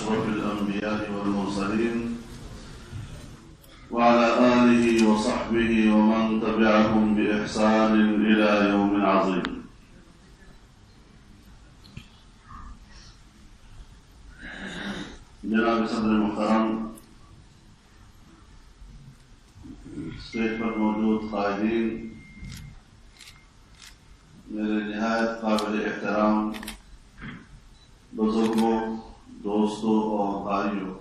أشرف الأنبياء والمرسلين وعلى آله وصحبه ومن تبعهم بإحسان إلى يوم عظيم. جناب صدر محترم، اسٹیج پر موجود قائدین، میرے نہایت قابل احترام بزرگوں، دوستوں اور بھائیوں،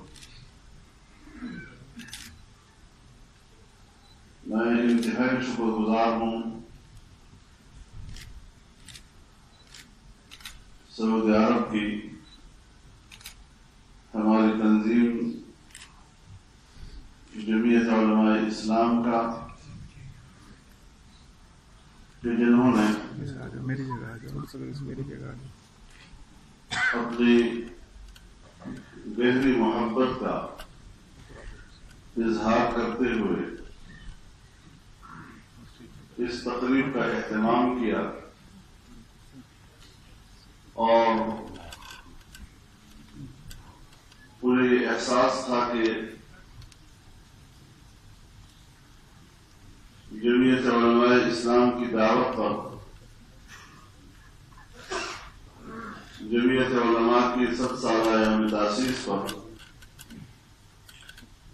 میں انتہائی شکر گزار ہوں سعودی عرب کی ہماری تنظیم جمعیت علماء اسلام کا کہ جنہوں نے اپنی گہری محبت کا اظہار کرتے ہوئے اس تقریب کا اہتمام کیا اور مجھے یہ احساس تھا کہ جمعیت علماء اسلام کی دعوت پر، جمعیت علماء کی 7 سالہ یوم تاسیس پر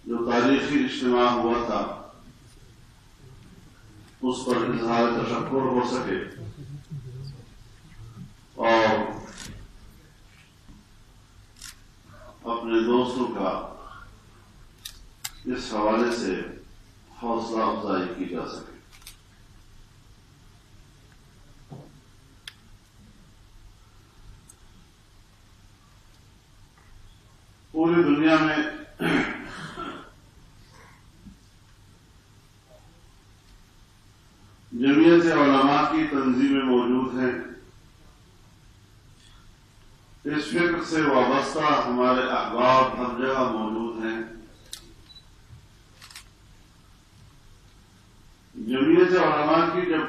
جو تاریخی اجتماع ہوا تھا اس پر اظہار تشکر ہو سکے اور اپنے دوستوں کا اس حوالے سے حوصلہ افزائی کی جا سکے۔ پوری دنیا میں جمعیت علماء کی تنظیمیں موجود ہیں، اس فکر سے وابستہ ہمارے احباب ہر جگہ موجود ہیں۔ جمعیت علماء کی جب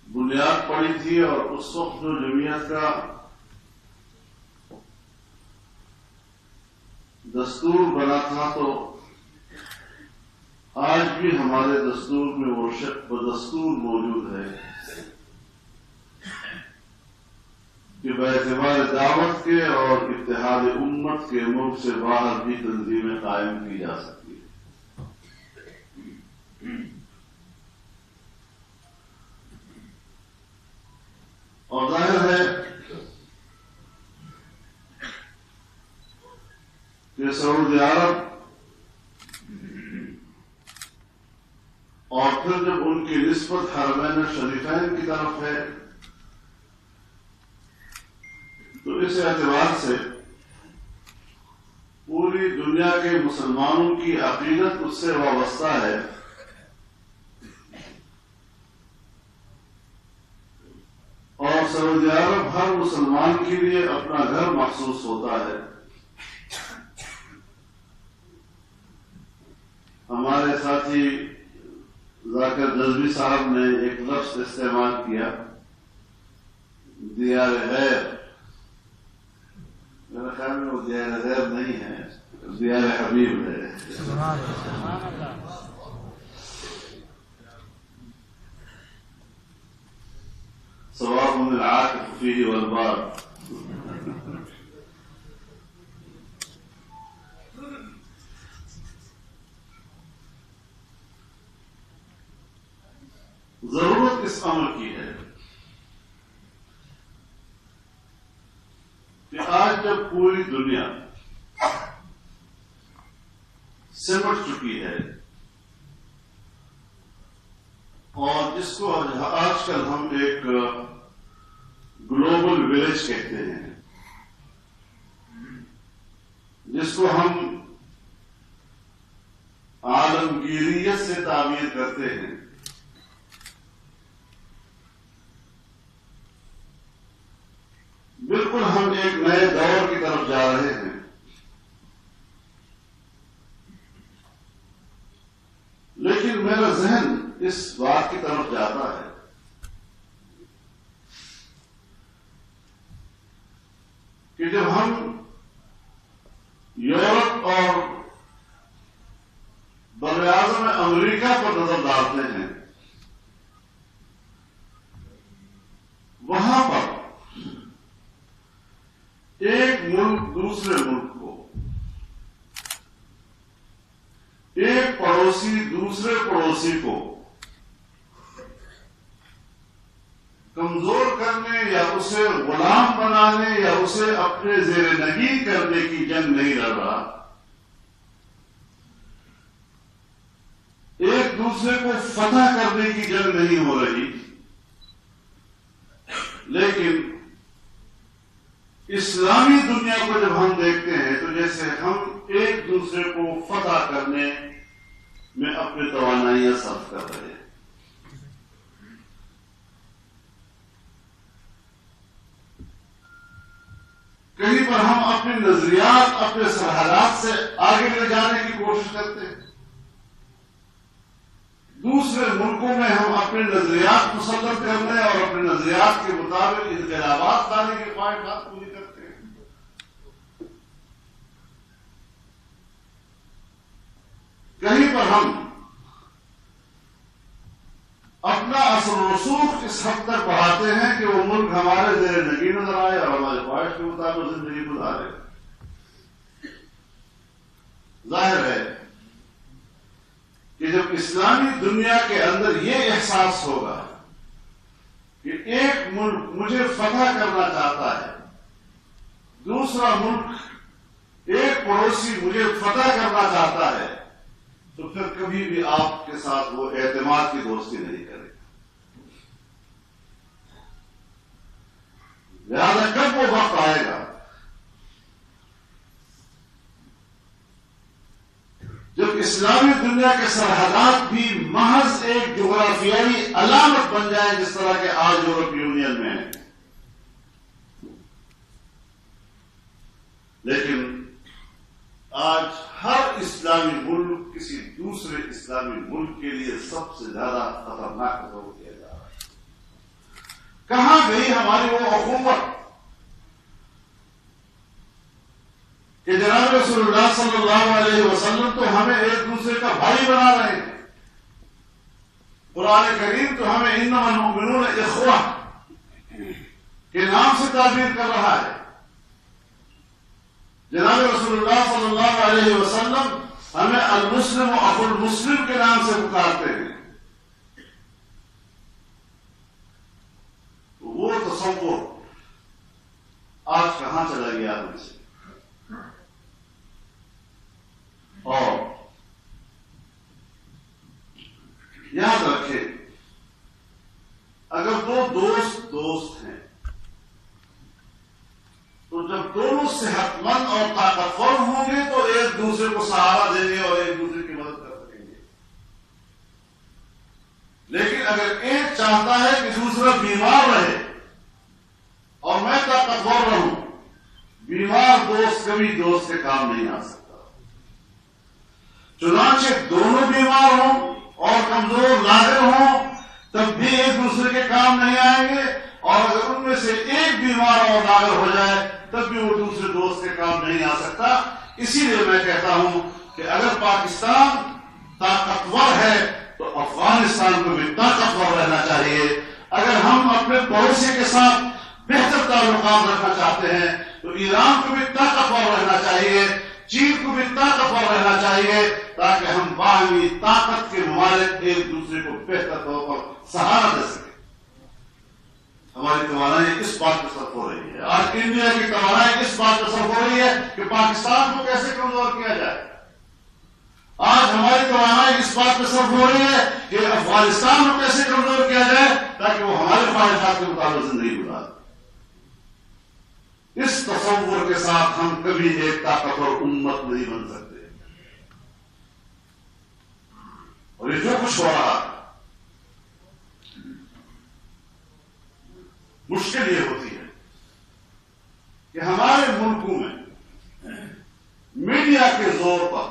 بنیاد پڑی تھی اور اس وقت جو جمعیت کا دستور بنا تھا، تو آج بھی ہمارے دستور میں وہ دستور موجود ہے کہ باعتبار دعوت کے اور اتحاد امت کے ملک سے باہر بھی تنظیمیں قائم کی جا سکتی ہیں۔ اور ظاہر ہے کہ سعودی عرب اور پھر جب ان کی نسبت حرمین شریفین کی طرف ہے تو اس اعتبار سے پوری دنیا کے مسلمانوں کی عقیدت اس سے وابستہ ہے اور سعودی عرب ہر مسلمان کے لیے اپنا گھر محسوس ہوتا ہے۔ ہمارے ساتھی ذاکر جذبی صاحب نے ایک لفظ استعمال کیا، دیار غیر۔ میرا خیال میں وہ دیار غیر نہیں ہے، دیار حبیب ہے۔ سواء العاكف فيه والبار۔ ضرورت اس امر کی ہے کہ آج جب پوری دنیا سمٹ چکی ہے اور جس کو آج کل ہم ایک گلوبل ولیج کہتے ہیں، جس کو ہم عالمگیریت سے تعبیر کرتے ہیں، بالکل ہم ایک نئے دور کی طرف جا رہے ہیں۔ لیکن میرا ذہن اس بات کی طرف جاتا ہے کہ جب ہم ملک دوسرے ملک کو، ایک پڑوسی دوسرے پڑوسی کو کمزور کرنے یا اسے غلام بنانے یا اسے اپنے زیر نگین کرنے کی جنگ نہیں لڑ رہا، ایک دوسرے کو فتح کرنے کی جنگ نہیں ہو رہی، لیکن اسلامی دنیا کو جب ہم دیکھتے ہیں تو جیسے ہم ایک دوسرے کو فتح کرنے میں اپنی توانائیاں صرف کر رہے ہیں۔ کہیں پر ہم اپنے نظریات اپنے سرحدات سے آگے لے جانے کی کوشش کرتے ہیں، دوسرے ملکوں میں ہم اپنے نظریات مسلط کرنے اور اپنے نظریات کے مطابق انقلابات لانے کی خواہشات پوری کرتے ہیں۔ کہیں پر ہم اپنا اثر و رسوخ اس حد تک بڑھاتے ہیں کہ وہ ملک ہمارے زیر نگین نظر آئے اور ہمارے خواہش کے مطابق زندگی گزارے۔ ظاہر ہے کہ جب اسلامی دنیا کے اندر یہ احساس ہوگا کہ ایک ملک مجھے فتح کرنا چاہتا ہے، دوسرا ملک ایک پڑوسی مجھے فتح کرنا چاہتا ہے، تو پھر کبھی بھی آپ کے ساتھ وہ اعتماد کی دوستی نہیں کرے گا۔ لہذا کب وہ وقت آئے گا جب اسلامی دنیا کے سرحدات بھی محض ایک جغرافیائی علامت بن جائیں، جس طرح کے آج یورپی یونین میں ہے، لیکن آج ہر اسلامی ملک کسی دوسرے اسلامی ملک کے لیے سب سے زیادہ خطرناک تصور کیا جا رہا ہے۔ کہاں گئی ہماری وہ اخوت کہ جناب رسول اللہ صلی اللہ علیہ وسلم تو ہمیں ایک دوسرے کا بھائی بنا رہے ہیں، قرآن کریم تو ہمیں انما المؤمنون اخوہ کے نام سے تعبیر کر رہا ہے۔ جناب رسول اللہ صلی اللہ علیہ وسلم ہمیں المسلم و اخو المسلم کے نام سے پکارتے ہیں۔ وہ تصور آج کہاں چلا گیا ہم سے؟ اور یاد رکھیں، اگر دو دوست ہیں تو جب دونوں صحت مند اور طاقتور ہوں گے تو ایک دوسرے کو سہارا دیں گے اور ایک دوسرے کی مدد کر سکیں گے۔ لیکن اگر ایک چاہتا ہے کہ دوسرا بیمار رہے اور میں طاقتور رہوں، بیمار دوست کبھی دوست کے کام نہیں آ سکتا۔ چنانچہ دونوں بیمار ہوں اور کمزور لاغر ہوں تب بھی ایک دوسرے کے کام نہیں آئیں گے، اور اگر ان میں سے ایک بیمار اور لاغر ہو جائے تب بھی وہ دوسرے دوست کے کام نہیں آ سکتا۔ اسی لیے میں کہتا ہوں کہ اگر پاکستان طاقتور ہے تو افغانستان کو بھی طاقتور رہنا چاہیے۔ اگر ہم اپنے پڑوسی کے ساتھ بہتر تعلقات رکھنا چاہتے ہیں تو ایران کو بھی طاقتور رہنا چاہیے، چین کو بھی طاقتور رہنا چاہیے، تاکہ ہم باہمی طاقت کے ممالک ایک دوسرے کو بہتر طور پر سہارا دے سکیں۔ ہماری توانائی اس بات پہ صرف ہو رہی ہے، آج انڈیا کی توانائی اس بات پہ صرف ہو رہی ہے کہ پاکستان کو کیسے کمزور کیا جائے۔ آج ہماری توانائی اس بات پہ صرف ہو رہی ہے کہ افغانستان کو کیسے کمزور کیا جائے تاکہ وہ ہمارے خواہشات کے مطابق زندگی گزارے۔ اس تصور کے ساتھ ہم کبھی ایک طاقتور امت نہیں بن سکتے، اور یہ جو کچھ ہو رہا ہے مشکل یہ ہوتی ہے کہ ہمارے ملکوں میں میڈیا کے زور پر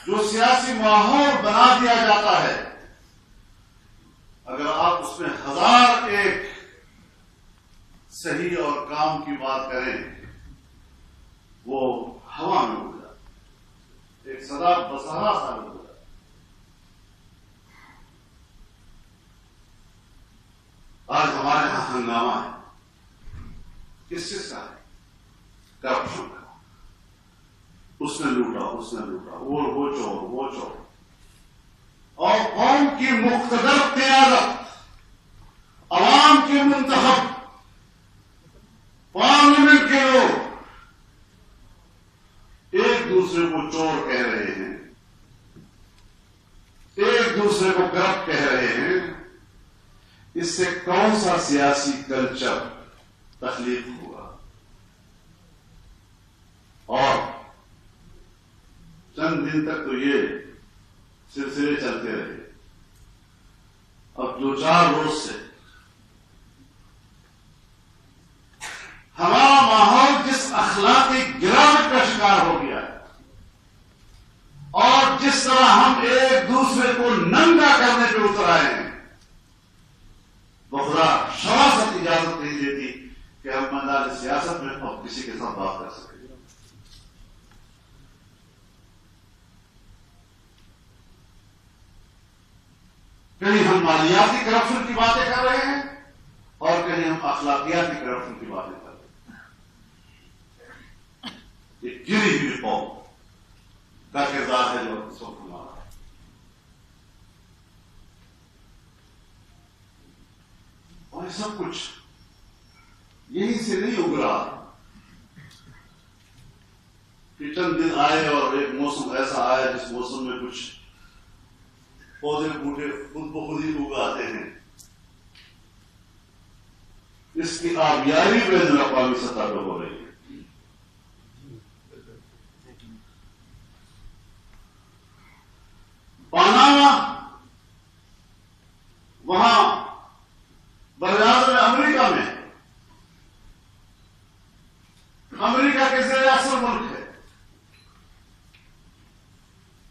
جو سیاسی ماحول بنا دیا جاتا ہے، اگر آپ اس میں 1000 ایک صحیح اور کام کی بات کریں وہ ہوا میں اڑ جاتا، ایک صدا بسہرا ثابت ہو جاتا۔ آج ہمارے یہاں ہنگامہ ہے، کس چیز کا ہے؟ کرپشن کا، اس نے لوٹا، وہ چور، اور قوم کی مقتدر قیادت، عوام کے منتخب پارلیمنٹ کے لوگ ایک دوسرے کو چور کہہ رہے ہیں، ایک دوسرے کو کرپٹ کہہ رہے ہیں، اس سے کون سا سیاسی کلچر تخلیق ہوا؟ اور چند دن تک تو یہ سلسلے چلتے رہے. اب 2-4 روز سے ہمارا ماحول جس اخلاقی گراوٹ کا شکار ہو گیا ہے، اور جس طرح ہم ایک دوسرے کو ننگا کرنے پہ اتر آئے ہیں، بخدا شراست اجازت نہیں دیتی کہ ہم میدان سیاست میں اب کسی کے ساتھ بات کر سکیں. کہیں ہم مالیاتی کرپشن کی باتیں کر رہے ہیں اور کہیں ہم اخلاقیاتی کرپشن کی باتیں کر رہے ہیں. یہ گری ہوئی قوم کا کردار ہے جو اس وقت ہمارا ہے. اور یہ سب کچھ یہیں سے نہیں اگلا کہ چند دن آئے اور ایک موسم ایسا آیا جس موسم میں کچھ پودے بوٹے خود بخود ہی اگاتے ہیں. اس کی آبیاری بین الاقوامی سطح پہ ہو رہی ہے. پاناما وہاں براعظم امریکہ میں، امریکہ کے زیر اثر ملک ہے،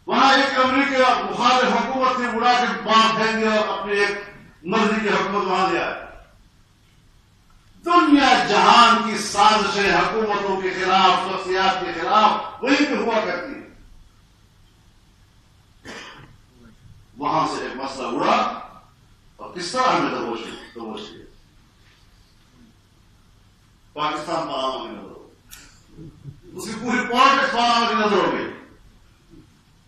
وہاں ایک امریکہ مخالف حکومت نے اڑا کے بام پھینک دیا اور اپنی ایک مرضی کی حکومت وہاں لے آئے. دنیا جہان کی سازشیں حکومتوں کے خلاف، شخصیات کے خلاف وہیں پہ ہوا کرتی ہیں. وہاں سے ایک مسئلہ اڑا اور کس طرح ہمیں دبوچ لیا. پاکستان پاناما کی نظر ہو گئی، اس کی پوری پالیٹکس پاناما کی نظر ہو گئی.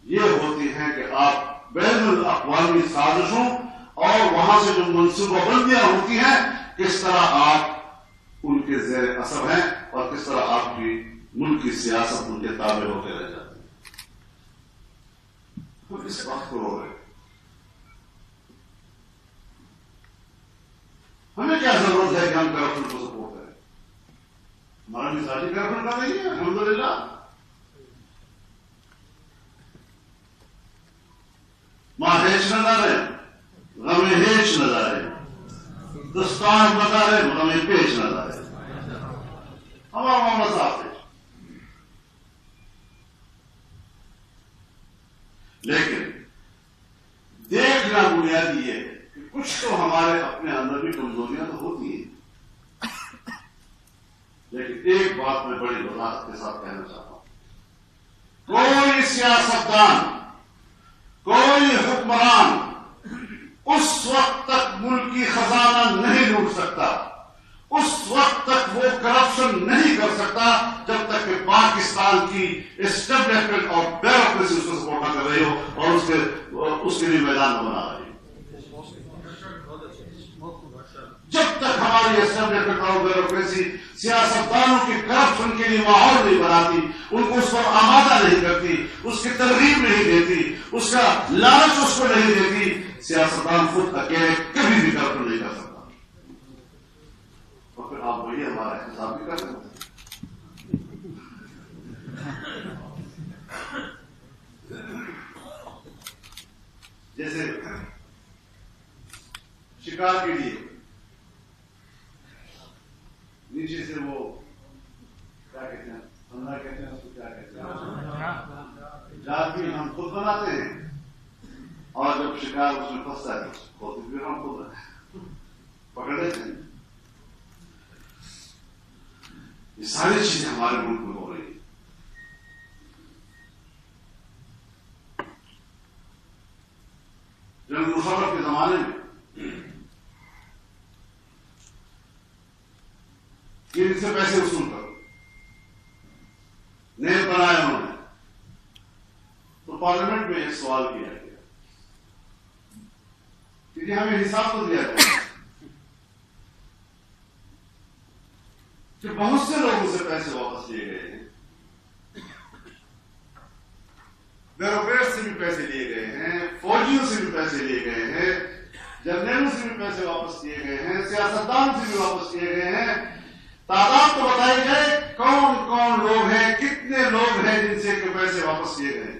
یہ ہوتی ہے کہ آپ بین الاقوامی سازشوں اور وہاں سے جو منصوبہ بندیاں ہوتی ہیں، کس طرح آپ ان کے زیر اثر ہیں اور کس طرح آپ کی ملک کی سیاست ان کے تابع ہوتے رہ جاتی ہے. ہم اس بات کو رو رہے ہیں. ہمیں کیا ضرورت ہے کہ ہم کرپشن کو سپورٹ کریں؟ ہمارا مزاجی کرپشن کا نہیں ہے الحمدللہ. ماں ہیچ نہ دارے غم ہیچ نہ دارے دستان بتارے غم پیچ نہ دارے. ہمارا معاملہ صاف ہے. لیکن دیکھنا بنیادی یہ ہے کہ کچھ تو ہمارے اپنے اندر بھی کمزوریاں تو ہوتی ہیں. لیکن ایک بات میں بڑی وضاحت کے ساتھ کہنا چاہتا ہوں، کوئی سیاستدان، کوئی حکمران اس وقت تک ملکی خزانہ نہیں لوٹ سکتا، اس وقت تک وہ کرپشن نہیں کر سکتا جب تک کہ پاکستان کی اسٹیبلشمنٹ اور بیوروکریسی اس کو سپورٹ نہ کر رہی ہو اور اس کے لیے میدان بنا رہی ہو. جب تک ہماری اسٹیبلشمنٹ اور بیوروکریسی سیاستدانوں کی کرپشن کے لیے ماحول نہیں بناتی، ان کو اس پر آمادہ نہیں کرتی، اس کی ترغیب نہیں دیتی، اس کا لالچ اس کو نہیں دیتی، سیاستدان خود اکیلے کبھی بھی کرپشن نہیں کر سکتا. اور پھر آپ وہی ہمارا احتساب بھی کر سکتے ہیں. جیسے شکار کے لیے نیچے سے وہ کیا کہتے ہیں، ہمارا کہتے ہیں اس کو کیا کہتے ہیں، جال بھی ہم خود بناتے ہیں، اور جب شکار اس میں پھنستا ہے تو بھی ہم خود پکڑ لیتے ہیں. یہ ساری چیزیں ہمارے ملک میں ہو رہی ہیں. جنرل مشرف کے زمانے میں ان سے پیسے وصول کرو، نئے بنائے انہوں نے، تو پارلیمنٹ میں ایک سوال کیا گیا کہ ہمیں حساب تو دیا جائے کہ بہت سے لوگوں سے پیسے واپس لیے گئے ہیں، بیوروکریٹ سے بھی پیسے لیے گئے ہیں، فوجیوں سے بھی پیسے لیے گئے ہیں، جرنیلوں سے بھی پیسے واپس کیے گئے ہیں، سیاستدان سے بھی واپس کیے گئے ہیں۔ تعداد تو بتائی جائے کون کون لوگ ہیں، کتنے لوگ ہیں جن سے پیسے واپس کیے گئے۔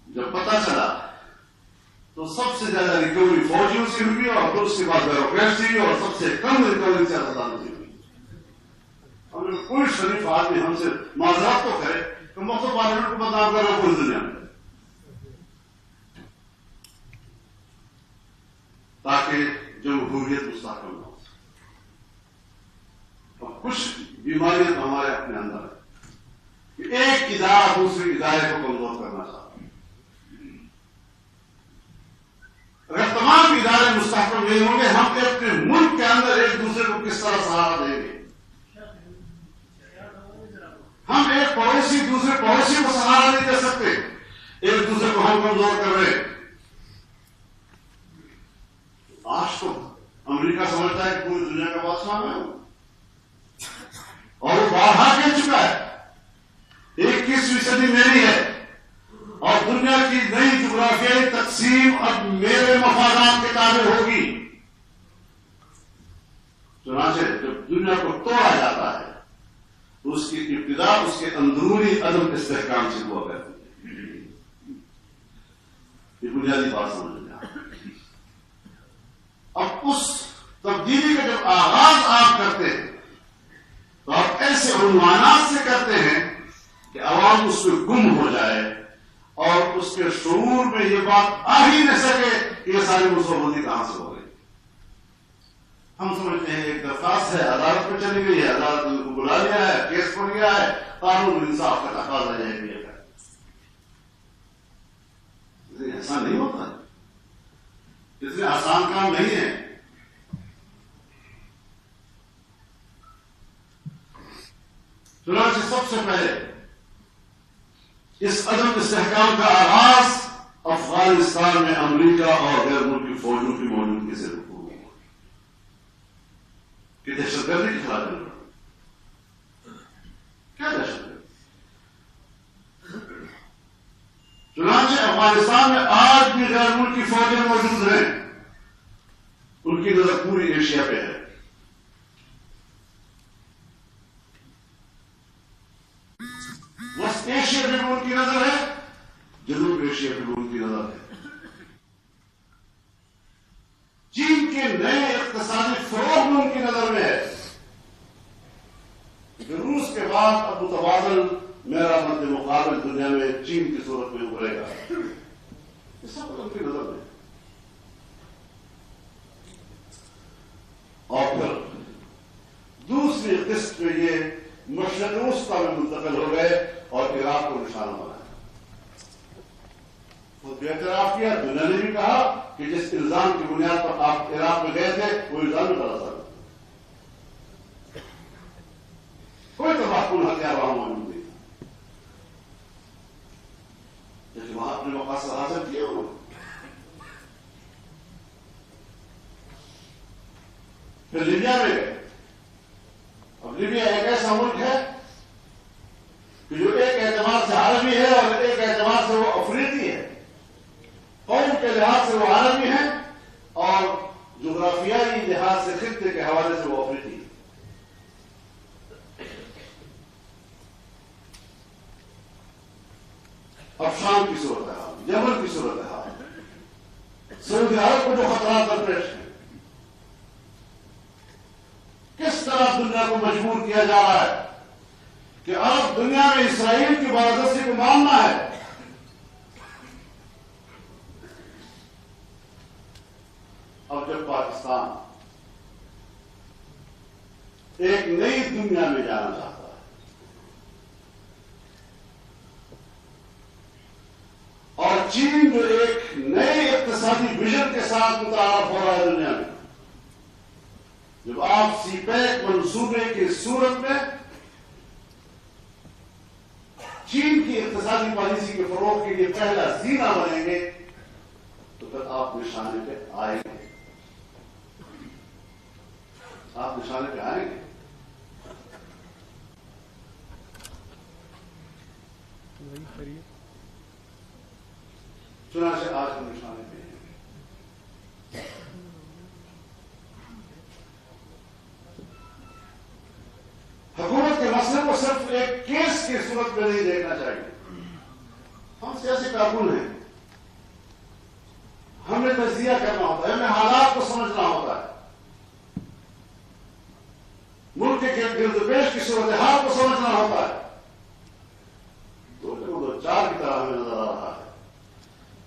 جب پتا چلا تو سب سے زیادہ ریکوری فوجیوں سے ہوئی اور پھر اس کے بعد بیوروکریٹ سے ہوئی اور سب سے کم ریکوری سیاستدانوں سے ہوئی۔ ہم نے کوئی شریف آدمی ہم سے معذرت تو کرے کہ مختلف پارلیمنٹ کو بدنام کر رہے پوری دنیا میں، تاکہ جمہوریت مستحکم ہو۔ اور کچھ بیماریاں تو ہمارے اپنے اندر ہے کہ ایک ادارہ دوسرے ادارے کو کمزور کرنا چاہتا ہے۔ اگر تمام ادارے مستحکم نہیں ہوں گے، ہم اپنے ملک کے اندر ایک دوسرے کو کس طرح سہارا دیں گے؟ ہم ایک پڑوسی دوسرے پڑوسی کو سہارا نہیں دے سکتے، ایک دوسرے کو ہم کمزور کر رہے ہیں۔ آج تو امریکہ سمجھتا ہے کہ پوری دنیا کا بادشاہ میں ہوں، اور وہ بارہا کہہ چکا ہے 21ویں صدی میری ہے اور دنیا کی نئی جغرافیائی تقسیم اب میرے مفادات کے تابع ہوگی۔ چنانچہ جب دنیا کو توڑا جاتا ہے تو اس کی ابتدا اس کے اندرونی عدم استحکام سے ہوا کرتی ہے۔ یہ بنیادی بات سمجھ میں آ۔ اب اس تبدیلی کا جب آغاز آپ کرتے ہیں تو آپ ایسے عنوانات سے کرتے ہیں کہ عوام اس میں گم ہو جائے اور اس کے شعور میں یہ بات آ ہی نہ سکے کہ یہ ساری مسلمانی کہاں سے ہو گئی۔ ہم سمجھتے ہیں ایک درخواست ہے، عدالت میں چلی گئی ہے، عدالت نے ان کو بلا لیا ہے، کیس پڑ گیا ہے، قانون انصاف کا تقاضا ہے دیا گیا۔ ایسا نہیں ہوتا ہے، اس میں آسان کام نہیں ہے۔ چنانچہ سب سے پہلے اس عدم استحکام کا آغاز افغانستان میں امریکہ اور غیر ملکی فوجوں کی موجودگی سے ہوا کہ دہشت گردی کے خلاف کیا دہشت گردی؟ چنانچہ افغانستان میں آج بھی غیر ملکی فوجیں موجود ہیں، ان کی نظر پوری ایشیا پہ ہے۔ وسط ایشیا پہ بھی ان کی نظر ہے، جنوب ایشیا پہ بھی ان کی نظر ہے۔ چین کے نئے اقتصادی فروغ میں ان کی نظر میں ہے۔ روس کے بعد اب متبادل میرا مد مقابل دنیا میں چین کی صورت میں ابھرے گا، یہ سب ان کی نظر میں۔ اور پھر دوسری قسط میں یہ مشرق وسطی میں منتقل ہو گئے اور عراق کو نشانہ بنایا۔ خود بھی اعتراف کیا، دنیا نے بھی کہا کہ جس الزام کی بنیاد پر آپ عراق میں گئے تھے وہ الزام نہیں کرا سکتے، کوئی تباہ کن ہتھیار وہاں موجود نہیں، لیکن وہاں اپنے مقاصد حاصل کیے انہوں نے۔ پھر لیبیا میں گئے۔ اب لیبیا ایک ایسا ملک ہے کہ جو ایک اعتبار سے عربی ہے اور ایک اعتبار سے وہ افریقی ہے۔ قوم کے لحاظ سے وہ عربی ہے اور جغرافیائی لحاظ سے خطے کے حوالے سے وہ افریقی ہے۔ اب شام کی صورتحال، یمن کی صورتحال، سعودی عرب کو جو خطرات درپیش ہیں، کس طرح دنیا کو مجبور کیا جا رہا ہے کہ اب دنیا میں اسرائیل کی بالادستی کو ماننا ہے۔ اب جب پاکستان ایک نئی دنیا میں جانا چاہتا ہے اور چین جو ایک نئے اقتصادی ویژن کے ساتھ متعارف ہو رہا ہے دنیا میں، جب آپ سی پیک منصوبے کی صورت میں اقتصادی پالیسی کے فروغ کے لیے پہلا زینہ بنیں گے تو پھر آپ نشانے پہ آئیں گے. آپ نشانے پہ آئیں گے. چنانچہ آج ہم نشانے پہ ہیں. حکومت کے مسئلے کو صرف ایک کیس کی صورت میں نہیں دیکھنا چاہیے. ہم سیاسی کارکن ہیں, ہمیں تجزیہ کرنا ہوتا ہے, ہمیں حالات کو سمجھنا ہوتا ہے, ملک کے گرد پیش کی صورتحال کو سمجھنا ہوتا ہے. تو چار کی طرح ہمیں نظر آ رہا ہے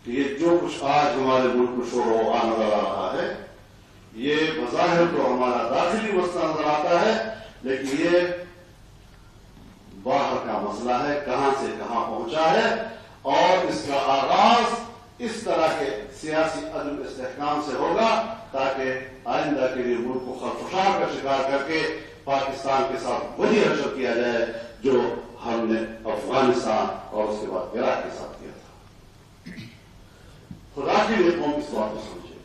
کہ یہ جو کچھ آج ہمارے ملک میں شور و آ نظر آ رہا ہے, یہ بظاہر تو ہمارا داخلی مسئلہ نظر آتا ہے, لیکن یہ باہر کا مسئلہ ہے, کہاں سے کہاں پہنچا ہے. اور اس کا آغاز اس طرح کے سیاسی عدم استحکام سے ہوگا تاکہ آئندہ کے لیے ملک کو خرفشار کا شکار کر کے پاکستان کے ساتھ وہی حشر کیا جائے جو ہم نے افغانستان اور اس کے بعد عراق کے ساتھ کیا تھا. خدا کے لیے قوم اس بات کو سمجھے,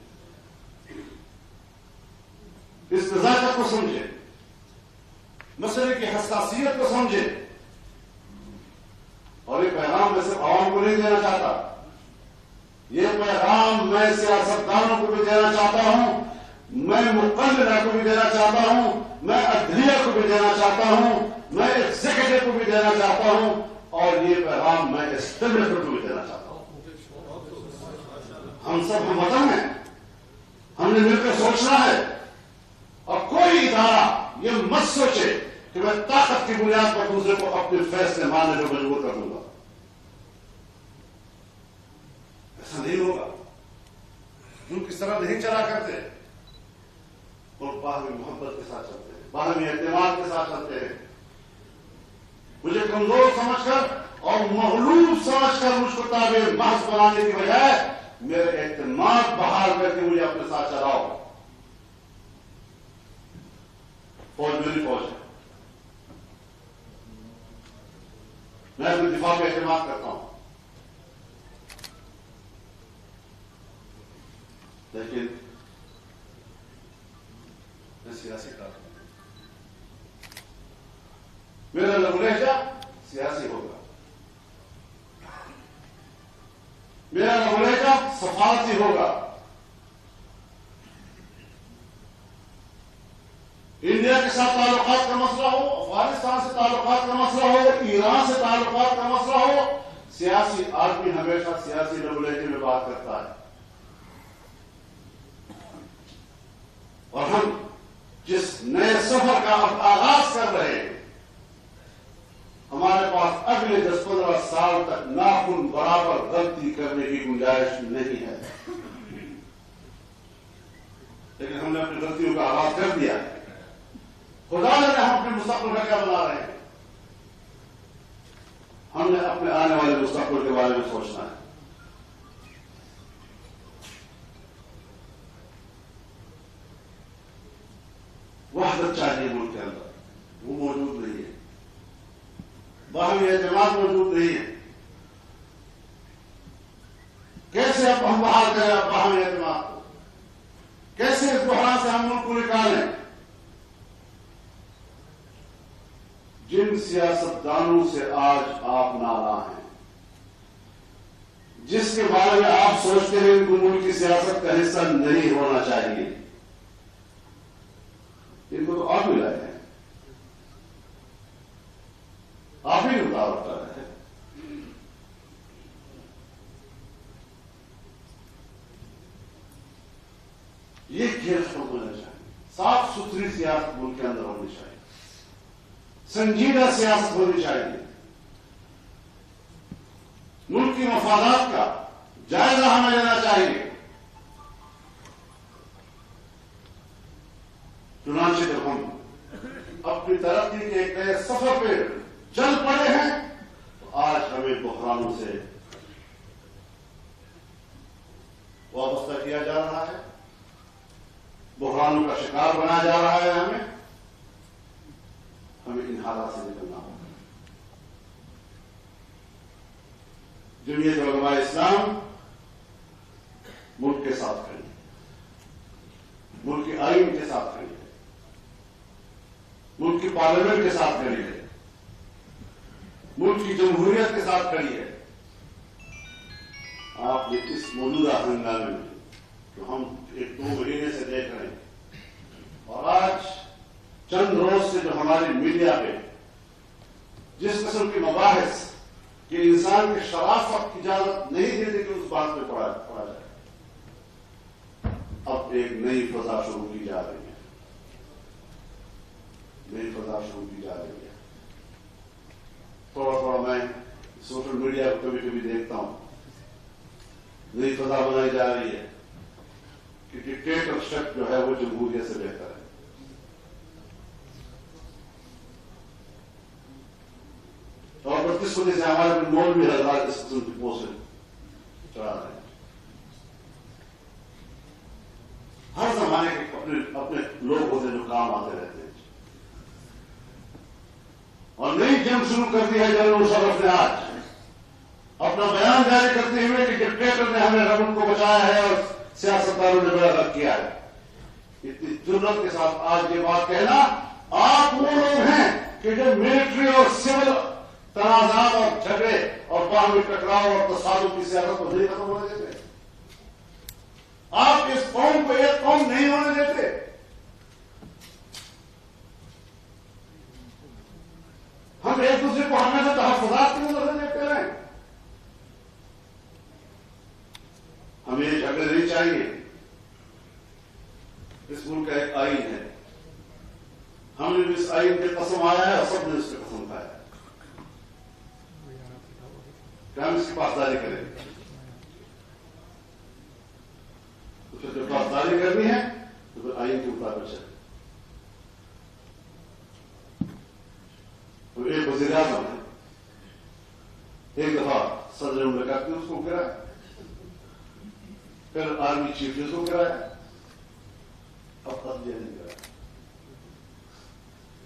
اس نزاکت کو سمجھے, مسئلے کی حساسیت کو سمجھے. اور یہ پیغام میں صرف عوام کو نہیں دینا چاہتا, یہ پیغام میں سیاستدانوں کو بھی دینا چاہتا ہوں, میں مقلدہ کو بھی دینا چاہتا ہوں, میں عدلیہ کو بھی دینا چاہتا ہوں, میں ایگزیکٹو کو بھی دینا چاہتا ہوں, اور یہ پیغام میں اسٹیبلشمنٹ کو بھی دینا چاہتا ہوں. ہم سب ہم وطن ہیں, ہم نے مل کر سوچنا ہے, اور کوئی ادارہ یہ مت سوچے کہ میں طاقت کی بنیاد پر دوسرے کو اپنے فیصلے ماننے پر مجبور کر دوں گا. ایسا نہیں ہوگا. جو کس طرح نہیں چلا کرتے, اور باہمی محبت کے ساتھ چلتے ہیں, باہمی اعتماد کے ساتھ چلتے ہیں. مجھے کمزور سمجھ کر اور مغلوب سمجھ کر مجھ کو تابع محض بنانے کی بجائے میرے اعتماد بحال کر کے مجھے اپنے ساتھ چلاؤ. فوج میری فوج ہے, میں اپنے دفاع پہ اعتماد کرتا ہوں, لیکن میں سیاسی کارکن ہوں. میرا لہجہ سیاسی ہوگا, میرا لہجہ سفارتی ہوگا. انڈیا کے ساتھ تعلقات کا مسئلہ ہو, افغانستان سے تعلقات کا مسئلہ ہو, ایران سے تعلقات کا مسئلہ ہو, سیاسی آدمی ہمیشہ سیاسی لہجے میں بات کرتا ہے. اور ہم جس نئے سفر کا آغاز کر رہے ہیں, ہمارے پاس اگلے 10-15 سال تک ناخن برابر غلطی کرنے کی گنجائش نہیں ہے, لیکن ہم نے اپنی غلطیوں کا آغاز کر دیا ہے. خدا نے ہم اپنے مستقبل کا کیا بنا رہے ہیں, ہم نے اپنے آنے والے مستقبل کے بارے میں سوچنا ہے. وحدت چاہیے ملک کے اندر, وہ موجود نہیں ہے. باہمی اعتماد موجود نہیں ہے. کیسے اب ہم بحال کریں باہمی اعتماد کو, کیسے اس بحران سے ہم ملک کو نکالیں. جن سیاستدانوں سے آج آپ ناراض ہیں, جس کے بارے میں آپ سوچتے ہیں ان کو ملک کی سیاست کا حصہ نہیں ہونا چاہیے, ان کو تو آپ بھی لائے ہیں, آپ ہی اتار کر رہے ہیں. یہ کھیل ختم ہونا چاہیے. صاف ستھری سیاست ملک کے اندر ہونی چاہیے, سنجیدہ سیاست ہونی چاہیے. ملک کی مفادات کا جائزہ ہمیں لینا چاہیے. چنانچہ جب ہم اپنی ترقی کے ایک نئے سفر پہ چل پڑے ہیں تو آج ہمیں بحرانوں سے وابستہ کیا جا رہا ہے, بحرانوں کا شکار بنایا جا رہا ہے. ہمیں ان حالات سے نکلنا ہوگا. جمعیت علماء اسلام ملک کے ساتھ کھڑی ہے، ملک کے آئین کے ساتھ کھڑی ہے، ملک کی پارلیمنٹ کے ساتھ کھڑی ہے، ملک کی جمہوریت کے ساتھ کھڑی ہے۔ آپ نے اس موجودہ ہنگامے میں جو ہم 1-2 مہینے سے دیکھ رہے ہیں، اور آج چند روز سے جو ہماری میڈیا پہ جس قسم کے مباحث کہ انسان کی شرافت اجازت نہیں دیتے کہ اس بات پہ پڑھا جائے، اب ایک نئی فضا شروع کی جا رہی ہے، نئی فضا شروع کی جا رہی ہے۔ تھوڑا تھوڑا میں سوشل میڈیا کو کبھی کبھی دیکھتا ہوں، نئی فضا بنائی جا رہی ہے کہ ڈکٹیٹرشپ جو ہے وہ جمہوریت سے بہتر ہے۔ اور کس وجہ سے ہمارے مولوی حضرات اس قسم کی پوسٹ چڑھا رہے ہیں۔ ہر زمانے کے اپنے لوگ ہوتے جو کام آتے رہتے ہیں، اور نئی جنگ شروع کر دی ہے جنرل مشرف نے آج اپنا بیان جاری کرتے ہوئے کہ ڈکٹیٹر نے ہمیں رب کو بچایا ہے اور سیاستدانوں نے بڑا رد کیا ہے۔ اتنی جرات کے ساتھ آج یہ بات کہنا، آپ وہ لوگ ہیں کہ جو ملٹری اور سول تنازعات اور جھگڑے اور باہمی ٹکراؤ اور تصادم کی سیاست کو نہیں ختم ہونے دیتے، آپ اس قوم کو ایک قوم نہیں ہونے دیتے۔ ہم ایک دوسرے کو ہمیشہ تحفظات کی نظر سے دیکھتے رہے، ہمیں یہ جھگڑے نہیں چاہیے۔ اس ملک کا ایک آئین ہے، ہم نے بھی اس آئین پہ قسم آیا ہے اور سب نے اس پہ قسم کھایا ہے کہ ہم اس کی پاسداری کریں گے۔ تو پھر جب پاسداری کرنی ہے تو پھر آئین کے مطابق چلے۔ تو ایک وزیر اعظم ہے، ایک دفعہ صدر مملکت نے اس کو گرایا، پھر آرمی چیف نے اس کو گرایا، اب عدلیہ نہیں گرایا۔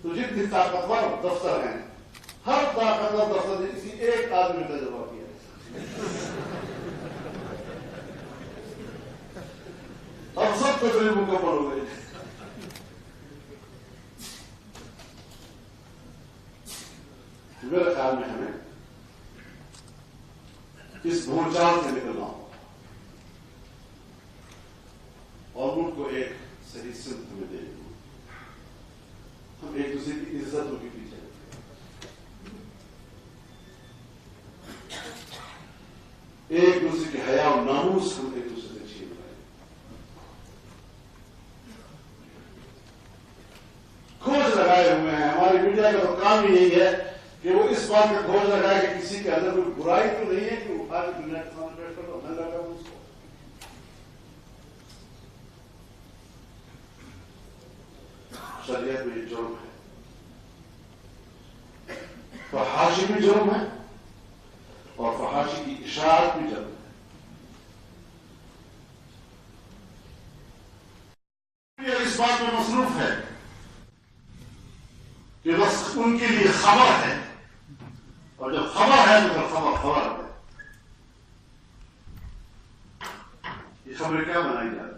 تو جتنی طاقتور دفتر ہیں، ہر طاقتور دفتر نے کسی ایک آدمی کا جواب کیا، اب سب تقریب مکمل ہو گئی۔ میرے خیال میں ہمیں اس بھول چال سے نکلنا ہوگا اور ملک کو ایک صحیح سمت میں دے دیں۔ ہم ایک دوسرے کی عزتوں کے پیچھے ایک دوسرے کی حیا اور ناموس ہم ایک دوسرے سے چھین رہے ہیں۔ کھوج لگائے ہوئے ہیں، ہماری میڈیا کا تو کام ہی یہی ہے کہ وہ اس بات کا کھوج لگائے کہ کسی کے اندر کوئی برائی تو نہیں ہے کہ وہ اٹھا کے دنیا کے سامنے بیٹھ کر ننگا کر اس کو۔ شریعت میں یہ جرم ہے، فحاشی بھی جرم ہے اور فحاشی کی اشاعت بھی جرم ہے۔ یہ اس بات میں مصروف ہے کہ بس ان کے لیے خبر ہے، اور جب خبر ہے تو خبر ہے۔ یہ خبریں کیا بنائی جاتی ہیں؟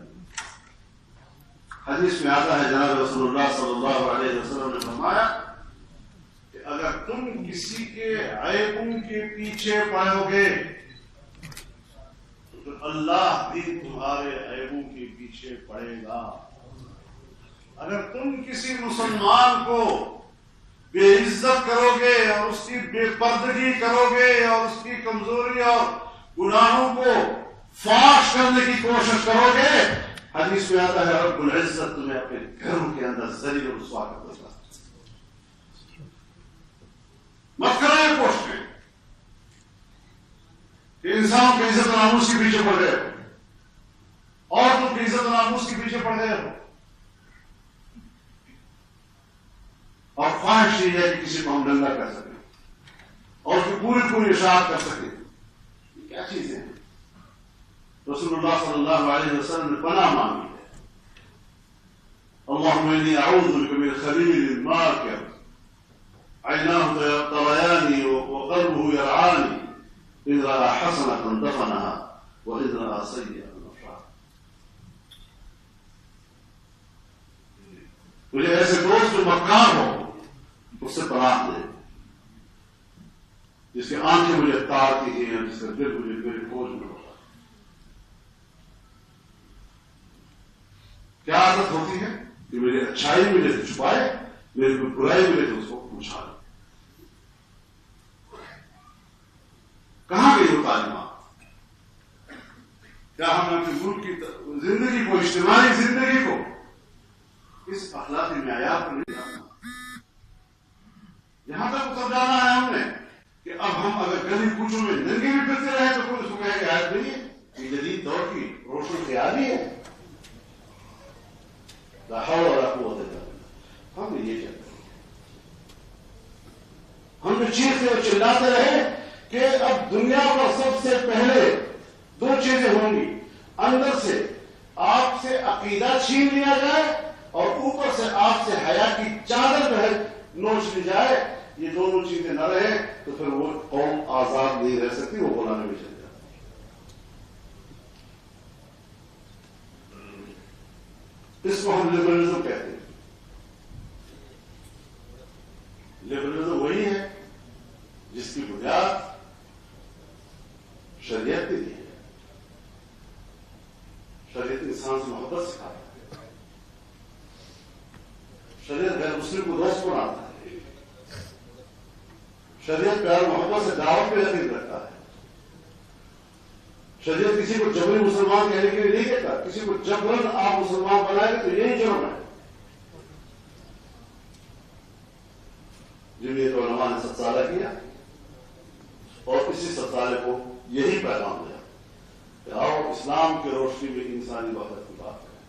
حدیث میں آتا ہے، جناب رسول اللہ صلی اللہ علیہ وسلم نے فرمایا کہ اگر تم کسی کے عیبوں کے پیچھے پڑو گے تو پھر اللہ بھی تمہارے عیبوں کے پیچھے پڑے گا۔ اگر تم کسی مسلمان کو بے عزت کرو گے اور اس کی بے پردگی کرو گے اور اس کی کمزوری اور گناہوں کو فاش کرنے کی کوشش کرو گے، حدیث میں آتا ہے رب العزت تمہیں اپنے گھروں کے اندر ذلیل و رسوا کر دے گا۔ مت کرو یہ کوششیں کہ انسانوں کی عزت و ناموس کے پیچھے پڑ گئے ہو اور تم کی عزت و ناموس کے پیچھے پڑ گئے ہو، اور خواہش یہ ہے کہ کسی کو ہم ننگا کر سکیں اور اس کی پوری اشاعت کر سکیں۔ یہ کیا چیزیں ہیں؟ رسول اللہ صلی اللہ علیہ وسلم نے پناہ مانگی ہے، اللہم انی اعوذ بک من خلیل ماکر عیناہ طغیانی وقلبہ یرعانی اذا حسنة دفنها وإن رأى سيئة نفرها. مجھے ایسے دوست جو مکار ہو اس سے پناہ دے، جس کی آنکھیں مجھے تارتی ہیں، جس کا دل مجھے میری کھوج میں ہوتا ہے. کیا عادت ہوتی ہے کہ میری اچھائی مجھے سے چھپائے، میری کوئی برائی مجھے سے اس کو پوچھا لے. کہاں گئی وہ تعلیمات؟ کیا ہم اپنے ملک کی زندگی کو، اجتماعی زندگی کو اس اخلاقی معیار پر نہیں رکھنا؟ یہاں تک سمجھانا ہے ہم نے کہ اب ہم اگر گلی کوچوں میں ننگے بھی پھرتے رہے تو کوئی اس کو کہے کہ آج نہیں ہے، یہ جدید دور کی روشن خیالی ہے. لا حول ولا قوت الا باللہ. ہم نے یہ کہتے ہیں، ہم جو چیختے اور چلاتے رہے کہ اب دنیا پر سب سے پہلے دو چیزیں ہوں گی، اندر سے آپ سے عقیدہ چھین لیا جائے اور اوپر سے آپ سے حیا کی چادر نوچ لی جائے. یہ دونوں چیزیں نہ رہے تو پھر وہ قوم آزاد نہیں رہ سکتی، وہ غلامی میں چل جاتی. اس کو ہم لبرلزم کہتے ہیں. لبرلزم وہی ہے جس کی بنیاد شریعت کی ہے. شریعت انسان سے محبت سکھاتا ہے. شریعت غیر مسلم کو دوست بناتا ہے. شریعت پیار محبت سے دعوت پہ یقین رکھتا ہے. شریعت کسی کو جبری مسلمان کہنے کے لیے نہیں کہتا. کسی کو جبرن آپ مسلمان بنائیں گے تو یہی جرم ہے. جمعیت علماء نے 7 سالہ کیا اور اسی 7 سالے کو یہی پیغام دیا کہ آؤ اسلام کی روشنی میں انسانی وحدت کی بات کریں،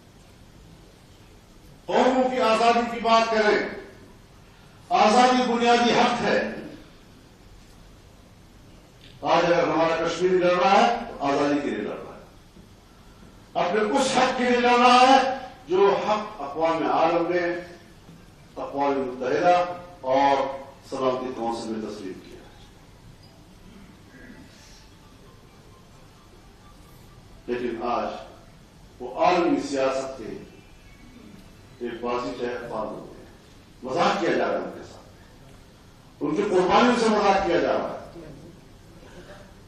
قوموں کی آزادی کی بات کریں. آزادی بنیادی حق ہے. آج اگر ہمارا کشمیر لڑ رہا ہے تو آزادی کے لیے لڑ رہا ہے، اپنے اس حق کے لیے لڑ رہا ہے جو حق اقوام عالم نے، اقوام متحدہ اور سلامتی کونسل میں تسلیم کیا. لیکن آج وہ عالمی سیاست کے ایک بازی چہر فال ہو گئے. مذاق کیا جا رہا ہے ان کے ساتھ، ان کی قربانیوں سے مذاق کیا جا رہا ہے.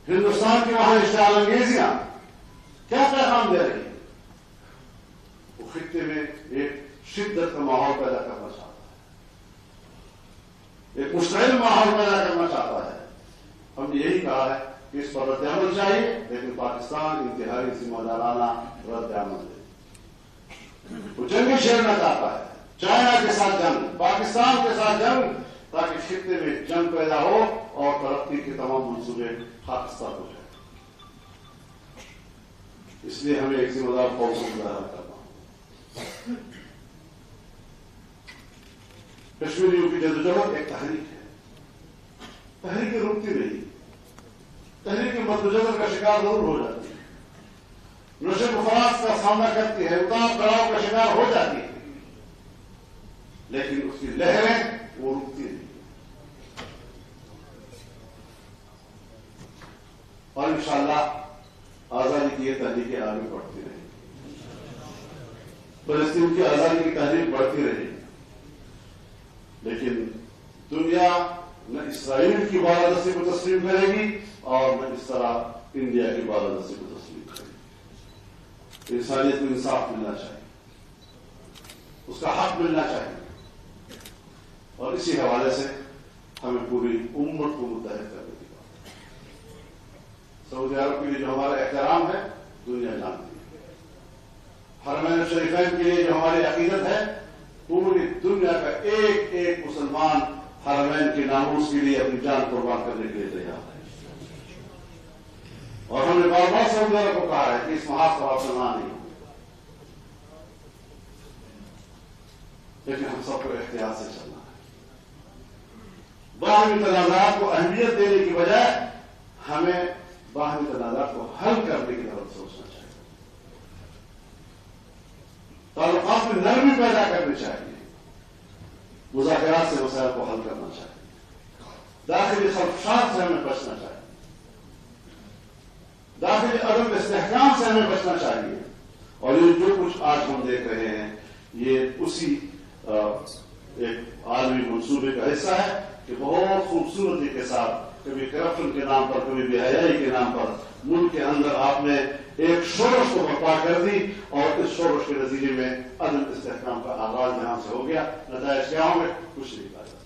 ہندوستان کی وہاں اشتعال انگیزیاں کیا پیغام دے رہی ہیں؟ وہ خطے میں ایک شدت کا ماحول پیدا کرنا چاہتا ہے، ایک مشتعل ماحول پیدا کرنا چاہتا ہے. ہم نے یہی کہا ہے کہ اس پر رد عمل چاہیے، لیکن پاکستان انتہائی ذمہ دارانہ رد عمل دے. وہ جنگی چھیڑنا چاہتا ہے، چائنا کے ساتھ جنگ، پاکستان کے ساتھ جنگ، تاکہ خطے میں جنگ پیدا ہو اور ترقی کے تمام منصوبے خاکستر ہو جائیں. اس لیے ہمیں ایک ذمہ دار قوم کو مظاہرہ کرنا ہو. کشمیریوں کی جدوجہد ایک تحریک ہے. تحریک رکتی نہیں، تحریک مدوجہد کا شکار ضرور ہو جاتی ہے، نشو و فراز کا سامنا کرتی ہے، اتار چڑھاؤ کا شکار ہو جاتی ہے، لیکن اس کی لہریں وہ رکتی نہیں. اور انشاءاللہ آزادی کی یہ تحریکیں آگے بڑھتی رہیں، فلسطین کی آزادی کی تحریک بڑھتی رہے. لیکن دنیا نہ اسرائیل کی بالادستی کو تسلیم کرے گی اور نہ اس طرح انڈیا کی بالادستی کو تسلیم کرے گی. انسانیت کو انصاف ملنا چاہیے، اس کا حق ملنا چاہیے، اور اسی حوالے سے ہمیں پوری امت کو متحد کرنے کی بات ہے. سعودی عرب کے لیے جو ہمارا احترام ہے دنیا جانتی ہے. حرمین شریفین کے لیے جو ہماری عقیدت ہے، پوری دنیا کا ایک ایک مسلمان حرمین کے ناموس کے لیے اپنی جان قربان کرنے کے لیے تیار ہے. اور ہم نے بار بار سعودی عرب کو کہا ہے کہ اس محاذ پر آپ نہ نہیں، لیکن ہم سب کو احتیاط سے چلنا ہے. باہمی تنازعات کو اہمیت دینے کی بجائے ہمیں باہمی تنازعات کو حل کرنے کی طرف سوچنا چاہیے. تعلقات میں نرمی پیدا کرنی چاہیے، مذاکرات سے مسائل کو حل کرنا چاہیے، داخلی خلفشات سے ہمیں بچنا چاہیے. داخلی عدم استحکام سے ہمیں بچنا چاہیے. اور یہ جو کچھ آج ہم دیکھ رہے ہیں یہ اسی ایک عالمی منصوبے کا حصہ ہے کہ بہت خوبصورتی کے ساتھ کبھی کرپشن کے نام پر کبھی بے حیائی کے نام پر ملک کے اندر آپ نے ایک شورش کو برپا کر دی اور اس شورش کے نتیجے میں عدم استحکام کا آغاز یہاں سے ہو گیا. نتائج کیا ہوں گے؟ کچھ نہیں کہا جا سکتا.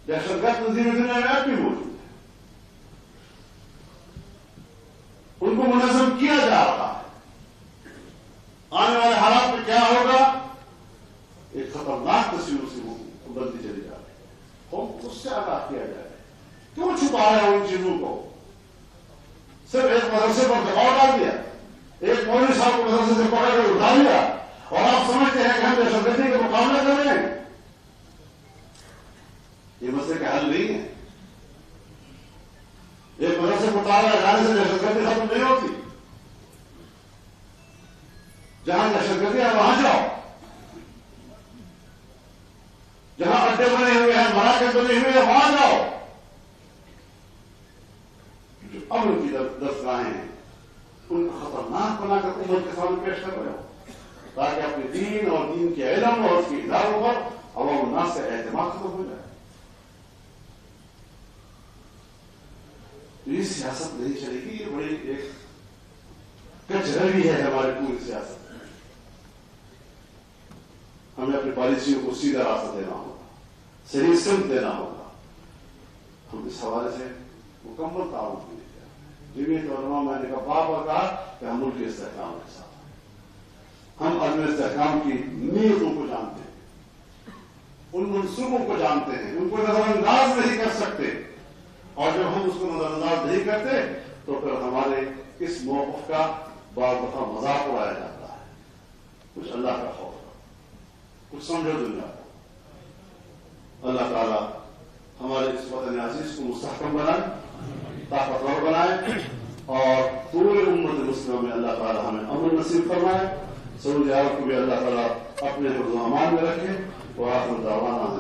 دہشت گرد تنظیمیں دنیا میں اب بھی موجود ہیں, ان کو منظم کیا جا رہا ہے. آنے والے حالات میں کیا ہوگا؟ ایک خطرناک تصویر سے بنتی چلی جا رہی ہے. ہم اس سے آگاہ کیا جائے. کیوں چھپا رہے ہیں ان چیزوں کو؟ صرف ایک مدرسے پر دباؤ ڈال دیا, ایک مولوی صاحب کو مدرسے سے پکڑ کر اٹھا لیا اور آپ سمجھتے ہیں کہ ہم دہشت گردی کا مقابلہ کر رہے ہیں. یہ مسئلے کا حل نہیں ہے. ایک مدرسے کو تالا لگانے سے دہشت گردی ختم نہیں ہوتی. جہاں دہشت گردی ہے وہاں جاؤ, جہاں اڈے بنے ہوئے ہیں, مراکز بنے ہوئے ہیں, وہاں جاؤ. جو امن کی درسگاہیں ہیں ان کو خطرناک بنا کر امت کے سامنے پیش کر رہے ہو تاکہ اپنے دین اور دین کے علم اور اس کے اداروں پر عوام الناس سے اعتماد ختم ہو جائے. تو یہ سیاست نہیں چلے گی. یہ بڑی ایک کچرلی ہے ہماری پوری سیاست. ہمیں اپنی پالیسیوں کو سیدھا راستہ دینا ہوگا, صحیح سمت دینا ہوگا. ہم اس حوالے سے مکمل تعاون نہیں کیا. جمعیت علماء میں نے بار بار کہا کہ ہم ملک کے استحکام کے ساتھ ہیں. ہم عدم استحکام کی نیتوں کو جانتے ہیں, ان منصوبوں کو جانتے ہیں, ان کو نظر انداز نہیں کر سکتے. اور جب ہم اس کو نظر انداز نہیں کرتے تو پھر ہمارے اس موقف کا بعض دفعہ مذاق اڑایا جاتا ہے. کچھ اللہ کا خوف, کچھ سمجھو دنیا کو. اللہ تعالیٰ ہمارے اس وطن عزیز کو مستحکم بنائے, طاقتور بنائے, اور پورے امت مسلمہ میں اللہ تعالیٰ ہمیں امن نصیب فرمائے. سعودی عرب کو بھی اللہ تعالیٰ اپنے حفظ و امان میں رکھے. وآخر دعوانا